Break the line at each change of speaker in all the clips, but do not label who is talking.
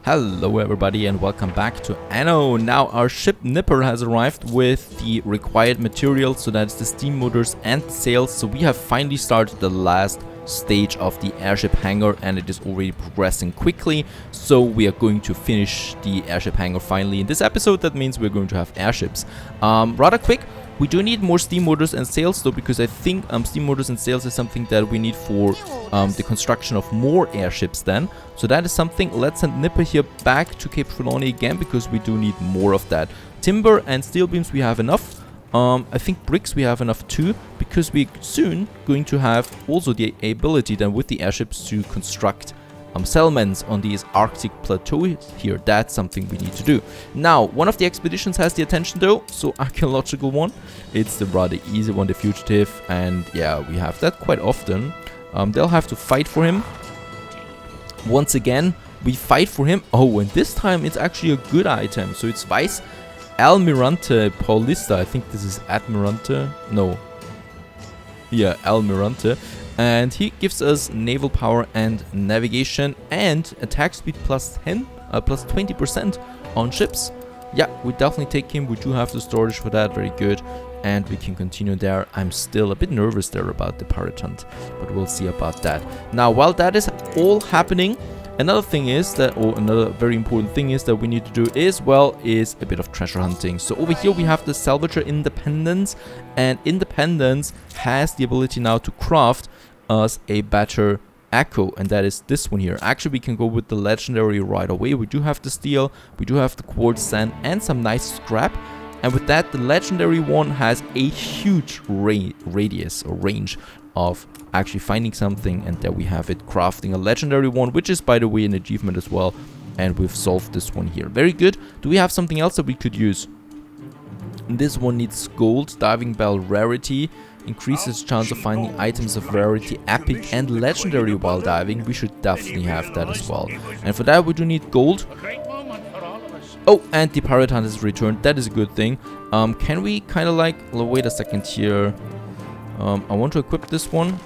Hello everybody and welcome back to Anno. Now our ship Nipper has arrived with the required materials, so that's the steam motors and sails. So we have finally started the last stage of the airship hangar and it is already progressing quickly. So we are going to finish the airship hangar finally in this episode. That means we're going to have airships. Rather quick. We do need more steam motors and sails though, because I think steam motors and sails is something that we need for the construction of more airships then. So that is something. Let's send Nipper here back to Cape Trelawney again, because we do need more of that. Timber and steel beams we have enough. I think bricks we have enough too, because we're soon going to have also the ability then with the airships to construct settlements on these Arctic plateaus here. That's something we need to do. Now, one of the expeditions has the attention though, so archaeological one. It's the rather easy one, the fugitive, and yeah, we have that quite often. They'll have to fight for him. Once again, we fight for him. Oh, and this time it's actually a good item. So it's Vice Almirante Paulista. I think this is Admirante. No. Yeah, Almirante. And he gives us naval power and navigation and attack speed plus 20% on ships. Yeah, we definitely take him. We do have the storage for that. Very good. And we can continue there. I'm still a bit nervous there about the pirate hunt, but we'll see about that. Now, while that is all happening, another thing is that, or another very important thing is that we need to do is a bit of treasure hunting. So over here we have the salvager Independence, and Independence has the ability now to craft us a better echo, and that is this one here. Actually, we can go with the legendary right away. We do have the steel, we do have the quartz sand, and some nice scrap. And with that, the legendary one has a huge radius or range of actually finding something, and there we have it, crafting a legendary one, which is by the way an achievement as well. And we've solved this one here. Very good. Do we have something else that we could use? This one needs gold, diving bell rarity. Increases chance of finding items of rarity, epic and legendary while diving. We should definitely have that as well. And for that we do need gold. Oh, and the pirate hunt is returned. That is a good thing. Can we kind of like... wait a second here. I want to equip this one.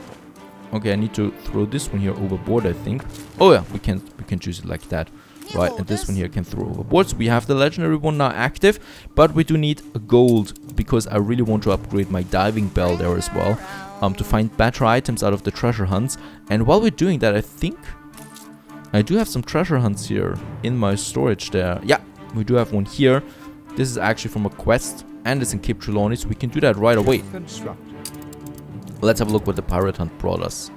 Okay, I need to throw this one here overboard, I think. Oh yeah, we can choose it like that. Right, and this one here can throw overboard. So we have the legendary one now active, but we do need a gold, because I really want to upgrade my diving bell there as well, to find better items out of the treasure hunts. And while we're doing that, I think I do have some treasure hunts here in my storage there. Yeah, we do have one here. This is actually from a quest, and it's in Cape Trelawney, so we can do that right away. Let's have a look what the pirate hunt brought us.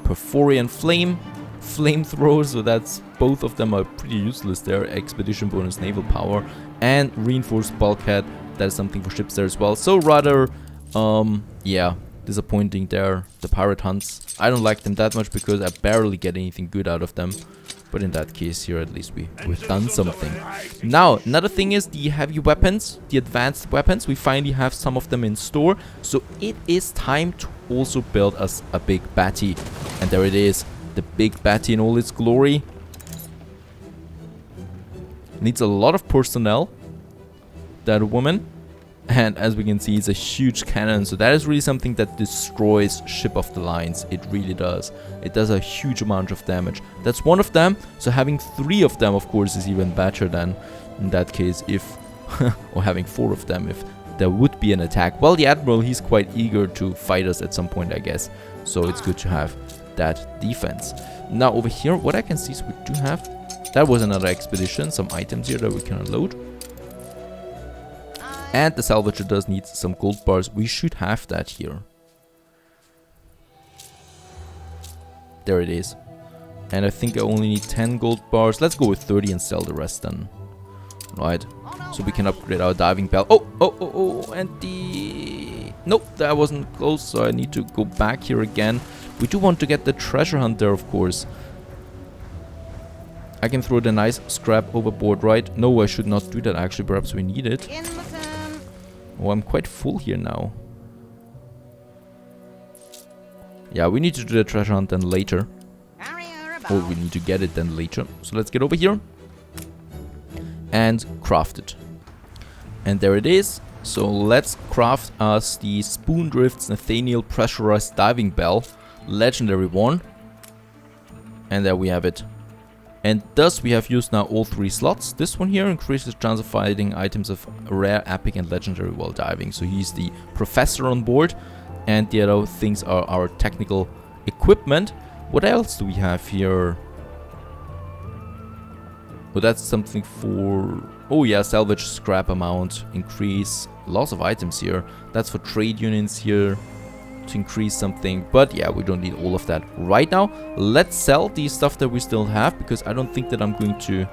Perforian flame, flamethrower, so that's both of them are pretty useless there. Expedition bonus, naval power, and reinforced bulkhead. That is something for ships there as well. So rather, yeah, disappointing there. The pirate hunts, I don't like them that much because I barely get anything good out of them. But in that case here, at least we've done something. Now, another thing is the heavy weapons, the advanced weapons. We finally have some of them in store. So it is time to also build us a big batty. And there it is, the big batty in all its glory. Needs a lot of personnel, that woman. And as we can see, it's a huge cannon. So that is really something that destroys ship of the lines. It really does. It does a huge amount of damage. That's one of them. So having 3 of them, of course, is even better than in that case if... or having 4 of them if there would be an attack. Well, the Admiral, he's quite eager to fight us at some point, I guess. So it's good to have that defense. Now over here, what I can see is we do have... That was another expedition. Some items here that we can unload. And the salvager does need some gold bars. We should have that here. There it is. And I think I only need 10 gold bars. Let's go with 30 and sell the rest then. Right. So we can upgrade our diving bell. Oh, and the... Nope, that wasn't close. So I need to go back here again. We do want to get the treasure hunt there, of course. I can throw the nice scrap overboard, right? No, I should not do that actually. Perhaps we need it. Oh, I'm quite full here now. Yeah, we need to do the treasure hunt then later. Or we need to get it then later. So let's get over here. And craft it. And there it is. So let's craft us the Spoondrift's Nathaniel pressurized diving bell. legendary one. And there we have it. And thus we have used now all 3 slots. This one here increases chance of finding items of rare, epic and legendary while diving. So he's the professor on board. And the other things are our technical equipment. What else do we have here? Oh, that's something for... Oh yeah, salvage scrap amount. Increase lots of items here. That's for trade unions here. To increase something, but yeah, we don't need all of that right now. Let's sell the stuff that we still have, because I don't think that I'm going to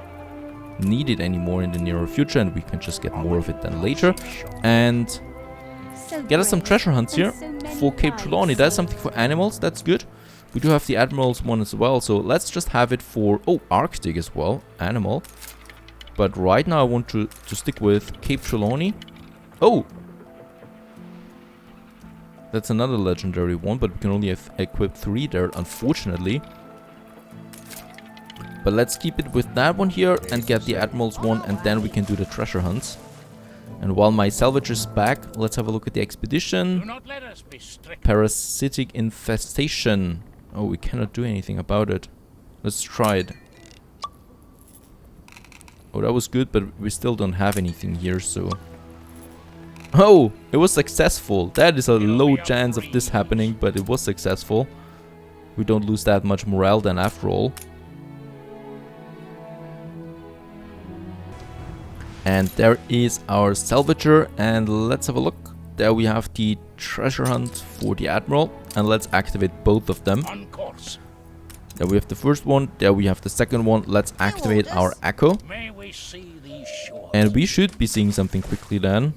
need it anymore in the near future, and we can just get more of it then later. And get us some treasure hunts here for Cape Trelawney. That's something for animals, that's good. We do have the Admiral's one as well, so let's just have it for, oh, Arctic as well, animal. But right now I want to stick with Cape Trelawney. Oh! That's another legendary one, but we can only have equipped 3 there, unfortunately. But let's keep it with that one here and get the Admiral's one, and then we can do the treasure hunts. And while my salvage is back, let's have a look at the expedition. Parasitic infestation. Oh, we cannot do anything about it. Let's try it. Oh, that was good, but we still don't have anything here, so... Oh, it was successful. That is a low chance of this happening, but it was successful. We don't lose that much morale then after all. And there is our salvager, and let's have a look. There we have the treasure hunt for the Admiral, and let's activate both of them.
On course.
There we have the first one, there we have the second one. Let's activate our echo.
May we see these shores.
And we should be seeing something quickly then.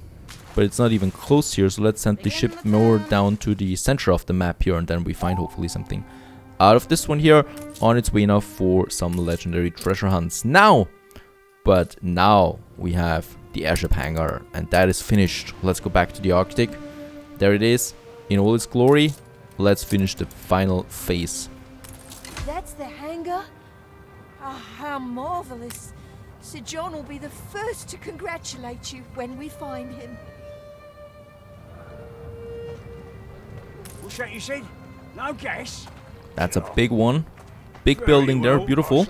But it's not even close here, so let's send the ship more down to the center of the map here, and then we find hopefully something out of this one here, on its way now for some legendary treasure hunts. Now we have the airship hangar, and that is finished. Let's go back to the Arctic. There it is, in all its glory. Let's finish the final phase.
That's the hangar? Ah, how marvelous. Sir John will be the first to congratulate you when we find him.
What's that you said? No gas?
That's a big one. Big building there, beautiful.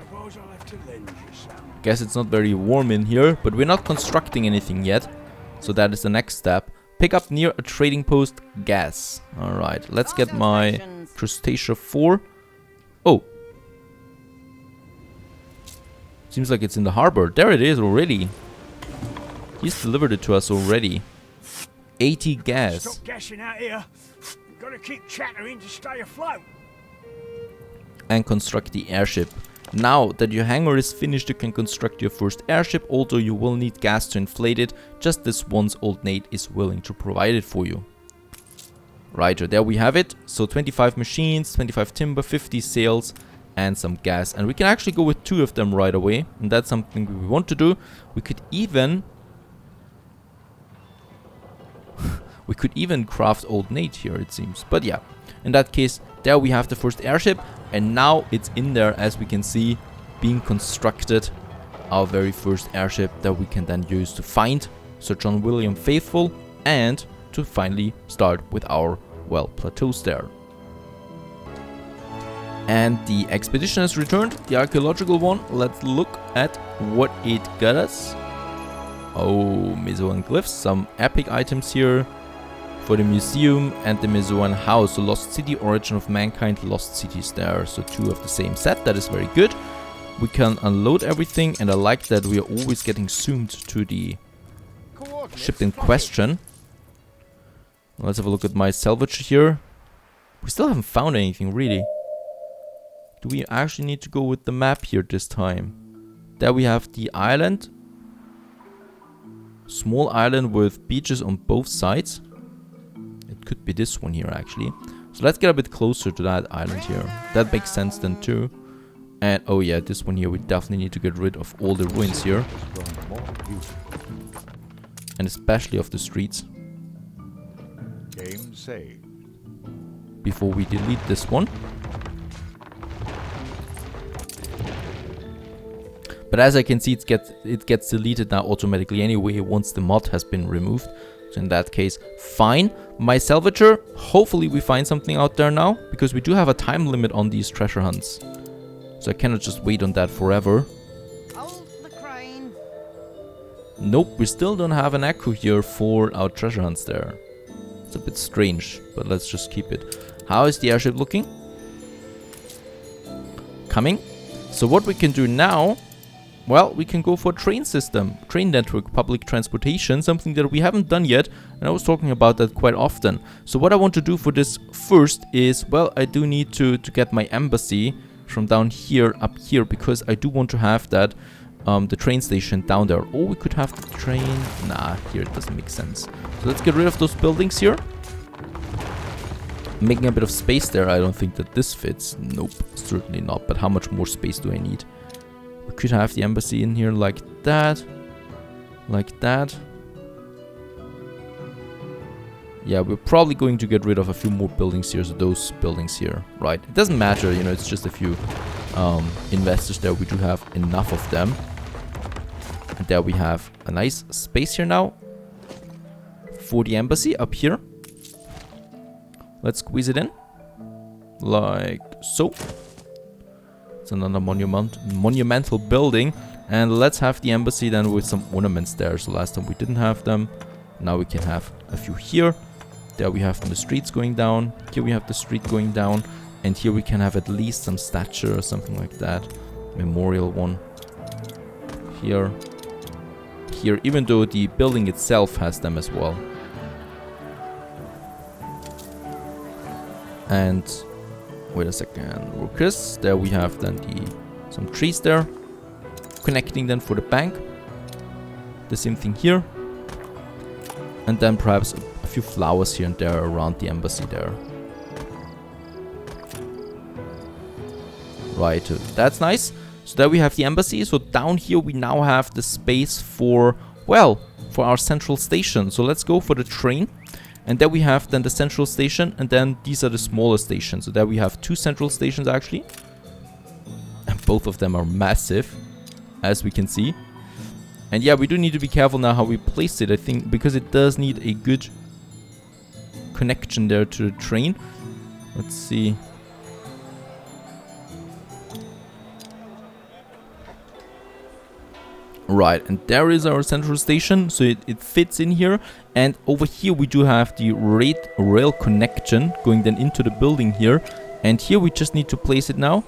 Guess it's not very warm in here, but we're not constructing anything yet. So that is the next step. Pick up near a trading post gas. Alright, let's get my Crustacea 4. Oh. Seems like it's in the harbor. There it is already. He's delivered it to us already. 80 gas.
Stop gassing out here. Gotta keep chattering to stay afloat.
And construct the airship. Now that your hangar is finished, you can construct your first airship, although you will need gas to inflate it, just this once old Nate is willing to provide it for you. Right, there we have it. So 25 machines, 25 timber, 50 sails, and some gas. And we can actually go with 2 of them right away, and that's something we want to do. We could even... we could even craft old Nate here, it seems. But yeah, in that case, there we have the first airship. And now it's in there, as we can see, being constructed. Our very first airship that we can then use to find Sir John William Faithful. And to finally start with our, well, plateaus there. And the expedition has returned, the archaeological one. Let's look at what it got us. Oh, Mesoan glyphs, some epic items here. For the museum and the Mesoan house, the lost city, origin of mankind, lost cities there. So 2 of the same set, that is very good. We can unload everything, and I like that we are always getting zoomed to the ship in question. Let's have a look at my salvage here. We still haven't found anything really. Do we actually need to go with the map here this time? There we have the island. Small island with beaches on both sides. Could be this one here actually. So let's get a bit closer to that island here. That makes sense then too. And oh yeah, this one here, we definitely need to get rid of all the ruins here. And especially of the streets.
Game saved.
Before we delete this one. But as I can see, it gets deleted now automatically anyway once the mod has been removed. So So in that case, fine. My salvager, hopefully we find something out there now, because we do have a time limit on these treasure hunts. So I cannot just wait on that forever.
Hold the crane.
Nope, we still don't have an echo here for our treasure hunts there. It's a bit strange, but let's just keep it. How is the airship looking? Coming. So what we can do now, well, we can go for train system, train network, public transportation, something that we haven't done yet, and I was talking about that quite often. So what I want to do for this first is, well, I do need to get my embassy from down here up here, because I do want to have that, the train station down there. Or we could have the train, nah, here it doesn't make sense. So let's get rid of those buildings here. Making a bit of space there, I don't think that this fits. Nope, certainly not, but how much more space do I need? We could have the embassy in here like that. Like that. Yeah, we're probably going to get rid of a few more buildings here. So those buildings here, right? It doesn't matter, you know, it's just a few investors there. We do have enough of them. And there we have a nice space here now for the embassy up here. Let's squeeze it in. Like so. It's another monumental building, and let's have the embassy then with some ornaments there. So last time we didn't have them, now we can have a few here. There we have the streets going down, here we have the street going down, and here we can have at least some statue or something like that, memorial one. Here, even though the building itself has them as well. And wait a second, workers. There we have then some trees there, connecting then for the bank. The same thing here, and then perhaps a few flowers here and there around the embassy there. Right, that's nice. So there we have the embassy. So down here we now have the space for, well, for our central station. So let's go for the train. And there we have then the central station, and then these are the smaller stations. So there we have two central stations actually. And both of them are massive, as we can see. And yeah, we do need to be careful now how we place it, I think, because it does need a good connection there to the train. Let's see. Right, and there is our central station, so it fits in here. And over here we do have the rail connection going then into the building here. And here we just need to place it now.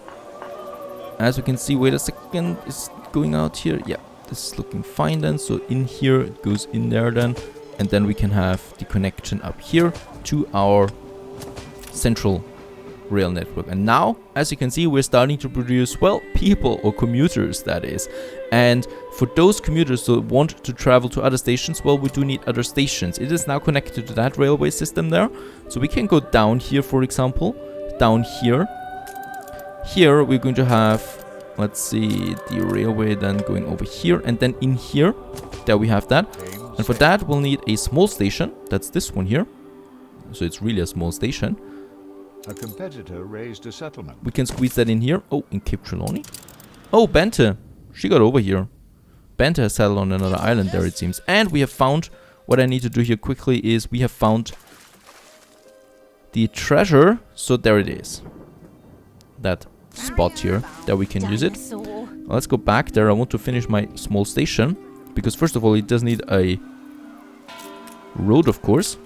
As we can see, wait a second, it's going out here. Yeah, this is looking fine then. So in here, it goes in there then. And then we can have the connection up here to our central rail network. And now, as you can see, we're starting to produce, well, people or commuters, that is. And for those commuters who want to travel to other stations, well, we do need other stations. It is now connected to that railway system there. So we can go down here, for example, down here. Here we're going to have, let's see, the railway then going over here, and then in here, there we have that. And for that we'll need a small station. That's this one here. So it's really a small station.
A competitor raised a settlement.
We can squeeze that in here. Oh, in Cape Trelawney. Oh, Bente. She got over here. Bente has settled on another island there, it seems. And we have found, what I need to do here quickly is we have found the treasure. So there it is. That spot here. There we can use it. Let's go back there. I want to finish my small station. Because first of all, it does need a road, of course.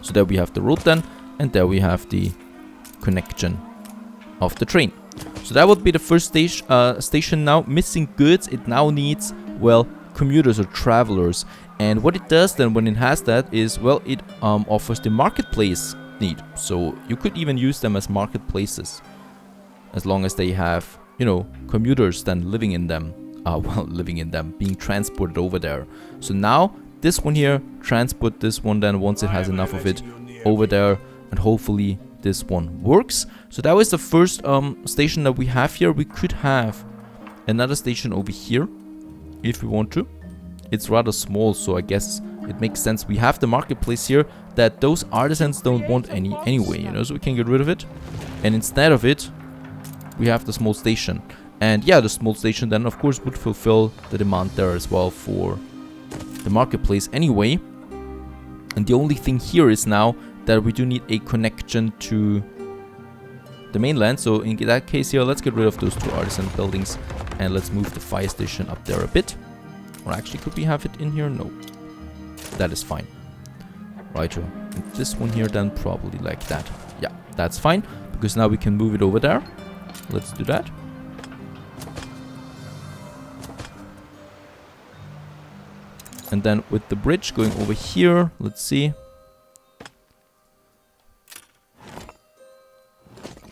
So there we have the road then, and there we have the connection of the train. So that would be the first station now. Missing goods, it now needs, well, commuters or travelers. And what it does then when it has that is, well, it offers the marketplace need. So you could even use them as marketplaces, as long as they have, you know, commuters then living in them. Well, living in them, being transported over there. So now this one here, transport this one then once it has enough of it over there, and hopefully this one works. So that was the first station that we have here. We could have another station over here if we want to. It's rather small, so I guess it makes sense. We have the marketplace here that those artisans don't want anyway, you know, so we can get rid of it. And instead of it, we have the small station. And yeah, the small station then of course would fulfill the demand there as well for the the marketplace anyway. And the only thing here is now that we do need a connection to the mainland. So in that case here, let's get rid of those 2 artisan buildings and let's move the fire station up there a bit. Or actually, could we have it in here? No. That is fine. Right, and this one here then probably like that. Yeah, that's fine, because now we can move it over there. Let's do that. And then with the bridge going over here, let's see.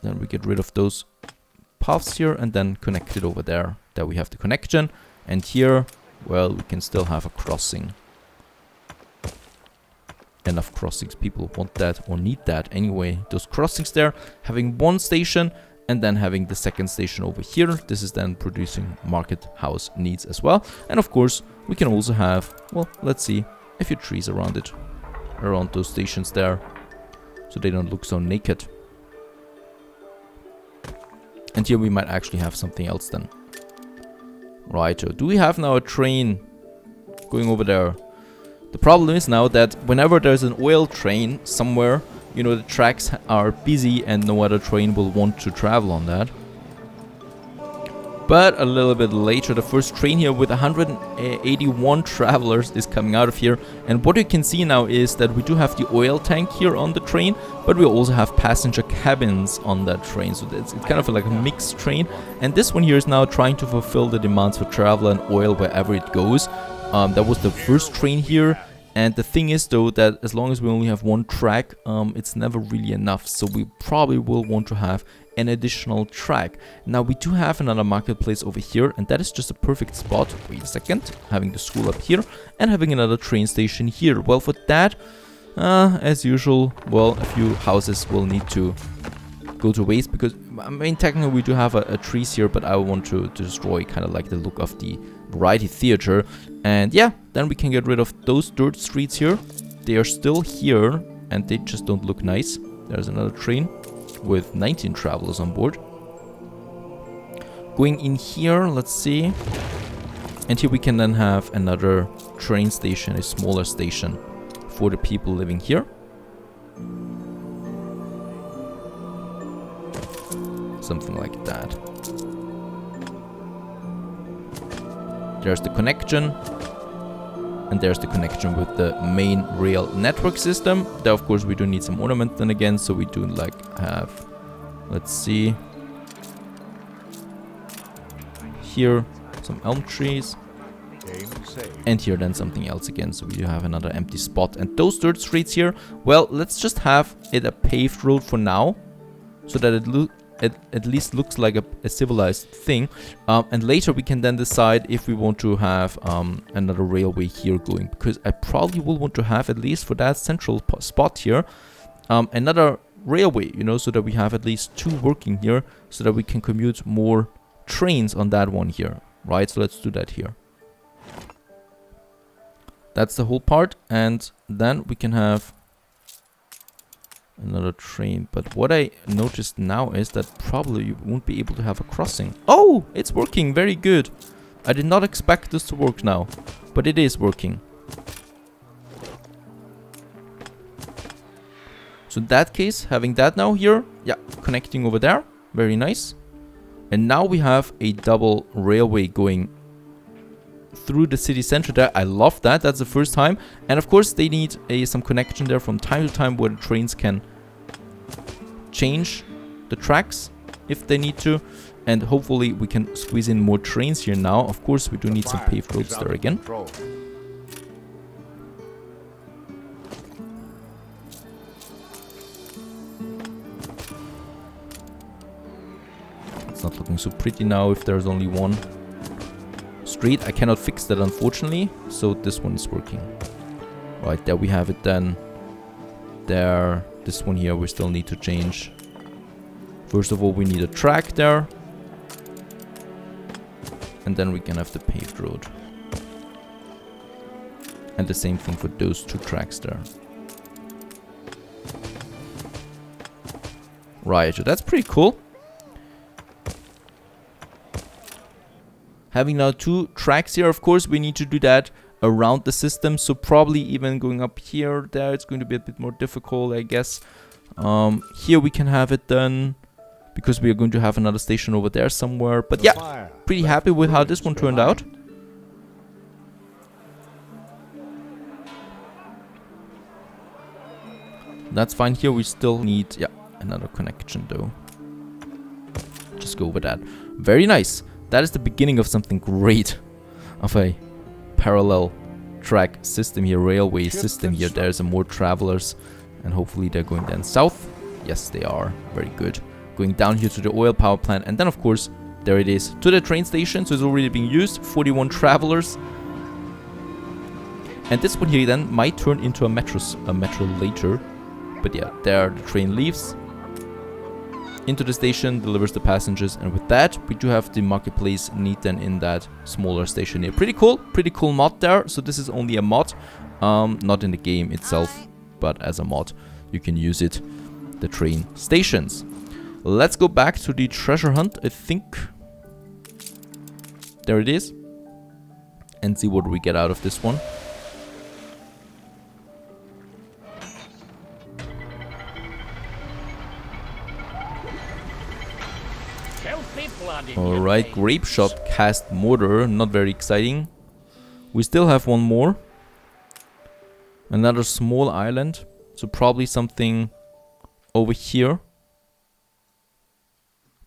Then we get rid of those paths here and then connect it over there. There we have the connection. And here, well, we can still have a crossing. Enough crossings, people want that or need that anyway. Those crossings there, having 1 station and then having the 2nd station over here. This is then producing market house needs as well. And of course, we can also have, well, let's see, a few trees around it. Around those stations there. So they don't look so naked. And here we might actually have something else then. Right, so do we have now a train going over there? The problem is now that whenever there's an oil train somewhere, you know, the tracks are busy and no other train will want to travel on that. But a little bit later, the first train here with 181 travelers is coming out of here. And what you can see now is that we do have the oil tank here on the train, but we also have passenger cabins on that train. So it's kind of like a mixed train. And this one here is now trying to fulfill the demands for travel and oil wherever it goes. That was the first train here. And the thing is though that as long as we only have 1 track, it's never really enough. So we probably will want to have an additional track. Now we do have another marketplace over here, and that is just a perfect spot. Wait a second, having the school up here and having another train station here. Well, for that, as usual, well, a few houses will need to go to waste, because I mean technically we do have a trees here, but I want to destroy kind of like the look of the variety theater. And yeah, then we can get rid of those dirt streets here. They are still here and they just don't look nice. There's another train with 19 travelers on board. Going in here, let's see. And here we can then have another train station, a smaller station for the people living here. Something like that. There's the connection. And there's the connection with the main rail network system. There, of course, we do need some ornament then again. So we do like have, let's see. Here, some elm trees. And here then something else again. So we do have another empty spot. And those dirt streets here, well, let's just have it a paved road for now. So that it at least looks like a civilized thing. And later we can then decide if we want to have another railway here going. Because I probably will want to have, at least for that central spot here, another railway, you know, so that we have at least 2 working here, so that we can commute more trains on that one here, right? So let's do that here. That's the whole part, and then we can have another train. But what I noticed now is that probably you won't be able to have a crossing. Oh, it's working, very good. I did not expect this to work now, but it is working. So in that case, having that now here, yeah, connecting over there, very nice. And now we have a double railway going through the city center there. I love that. That's the first time. And of course they need some connection there from time to time where the trains can change the tracks if they need to. And hopefully we can squeeze in more trains here now. Of course we do need some paved roads there again. It's not looking so pretty now if there's only one street. I cannot fix that unfortunately, so this one is working. Right, there we have it then. There, this one here we still need to change. First of all we need a track there. And then we can have the paved road. And the same thing for those 2 tracks there. Right, so that's pretty cool. Having now 2 tracks here, of course, we need to do that around the system. So probably even going up here, there, it's going to be a bit more difficult, I guess. Here we can have it done, because we are going to have another station over there somewhere. But yeah, pretty happy with how this one turned out. That's fine. Here we still need, yeah, another connection though. Just go with that. Very nice. That is the beginning of something great. Of a parallel track system here, railway system here. There's more travelers, and hopefully they're going then south. Yes, they are. Very good. Going down here to the oil power plant, and then of course, there it is, to the train station. So it's already being used. 41 travelers. And this one here then might turn into a metro later. But yeah, there the train leaves into the station, delivers the passengers, and with that we do have the marketplace need then in that smaller station here. Pretty cool mod there. So this is only a mod, not in the game itself, but as a mod you can use it, the train stations. Let's go back to the treasure hunt. I think there it is, and see what we get out of this one. Alright, grape shot cast mortar, not very exciting. We still have one more. Another small island, so probably something over here.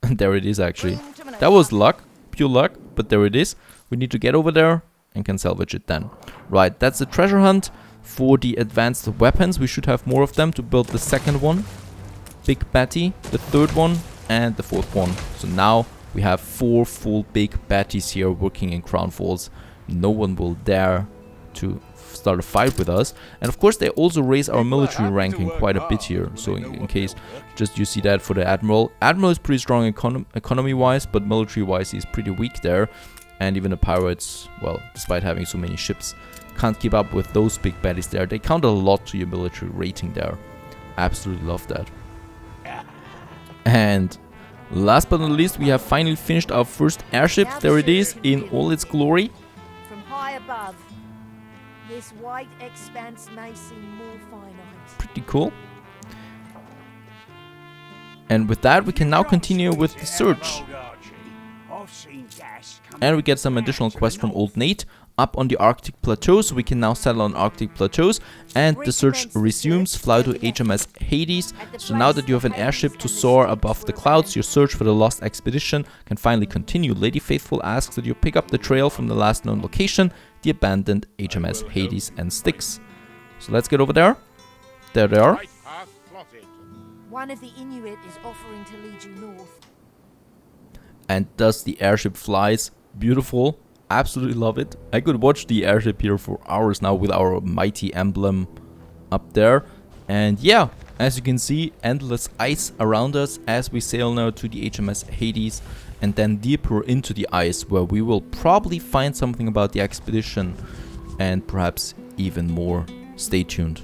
And there it is actually. That was luck, pure luck, but there it is. We need to get over there and can salvage it then. Right, that's the treasure hunt. For the advanced weapons, we should have more of them to build the second one. Big Batty, the third one, and the fourth one. So now we have 4 full big batties here working in Crown Falls. No one will dare to start a fight with us. And of course they also raise our military ranking quite a bit here. So in case just you see that for the Admiral. Admiral is pretty strong economy wise, but military wise he's pretty weak there. And even the pirates, well, despite having so many ships, can't keep up with those big baddies there. They count a lot to your military rating there. Absolutely love that. And last but not least, we have finally finished our first airship. There it is in all its glory.
From high above, this white expanse may seem more finite.
Pretty cool. And with that, we can now continue with the search. And we get some additional quests from Old Nate up on the Arctic plateau, so we can now settle on Arctic plateaus, and the search resumes. Fly to HMS Hades. So now that you have an airship to soar above the clouds, your search for the lost expedition can finally continue. Lady Faithful asks that you pick up the trail from the last known location, the abandoned HMS Hades and Styx. So let's get over there. There they are.
One of the Inuit is offering to lead you north.
And thus the airship flies. Beautiful. Absolutely love it. I could watch the airship here for hours now with our mighty emblem up there. And yeah, as you can see, endless ice around us as we sail now to the HMS Hades and then deeper into the ice, where we will probably find something about the expedition and perhaps even more. Stay tuned.